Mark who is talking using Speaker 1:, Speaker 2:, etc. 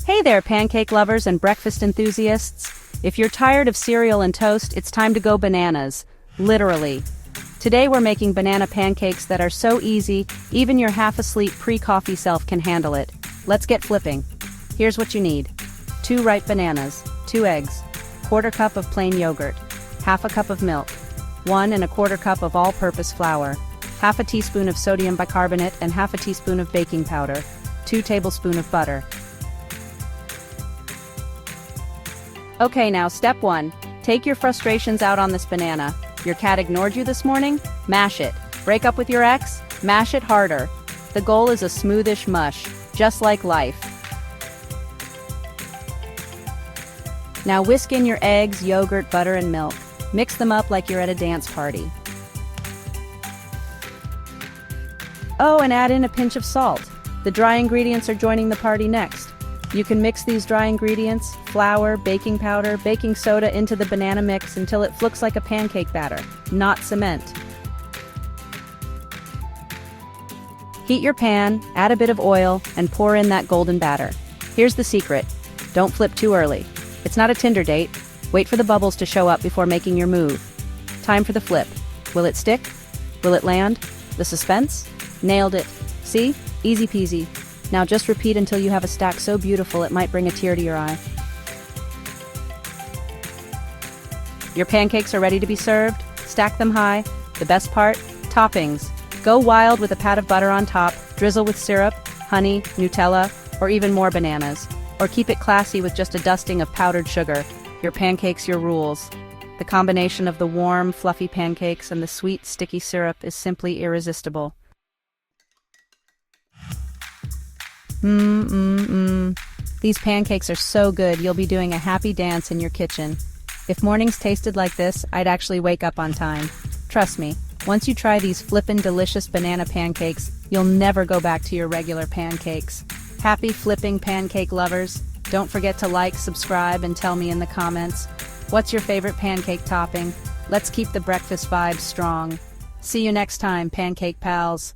Speaker 1: Hey there, pancake lovers and breakfast enthusiasts. If you're tired of cereal and toast, it's time to go bananas. Literally. Today we're making banana pancakes that are so easy, even your half-asleep pre-coffee self can handle it. Let's get flipping. Here's what you need. 2 ripe bananas, 2 eggs, 1/4 cup of plain yogurt, 1/2 cup of milk, 1 1/4 cup of all-purpose flour, 1/2 teaspoon of sodium bicarbonate and 1/2 teaspoon of baking powder, 2 tablespoons of butter. Okay, now step 1. Take your frustrations out on this banana. Your cat ignored you this morning? Mash it. Break up with your ex? Mash it harder. The goal is a smoothish mush, just like life. Now whisk in your eggs, yogurt, butter, and milk. Mix them up like you're at a dance party. Oh, and add in a pinch of salt. The dry ingredients are joining the party next. You can mix these dry ingredients, flour, baking powder, baking soda into the banana mix until it looks like a pancake batter, not cement. Heat your pan, add a bit of oil, and pour in that golden batter. Here's the secret. Don't flip too early. It's not a Tinder date. Wait for the bubbles to show up before making your move. Time for the flip. Will it stick? Will it land? The suspense? Nailed it. See? Easy peasy. Now just repeat until you have a stack so beautiful it might bring a tear to your eye. Your pancakes are ready to be served. Stack them high. The best part? Toppings. Go wild with a pat of butter on top, drizzle with syrup, honey, Nutella, or even more bananas. Or keep it classy with just a dusting of powdered sugar. Your pancakes, your rules. The combination of the warm, fluffy pancakes and the sweet, sticky syrup is simply irresistible. These pancakes are so good you'll be doing a happy dance in your kitchen. If mornings tasted like this, I'd actually wake up on time. Trust me, once you try these flippin' delicious banana pancakes, you'll never go back to your regular pancakes. Happy flipping pancake lovers! Don't forget to like, subscribe, and tell me in the comments. What's your favorite pancake topping? Let's keep the breakfast vibes strong. See you next time, pancake pals.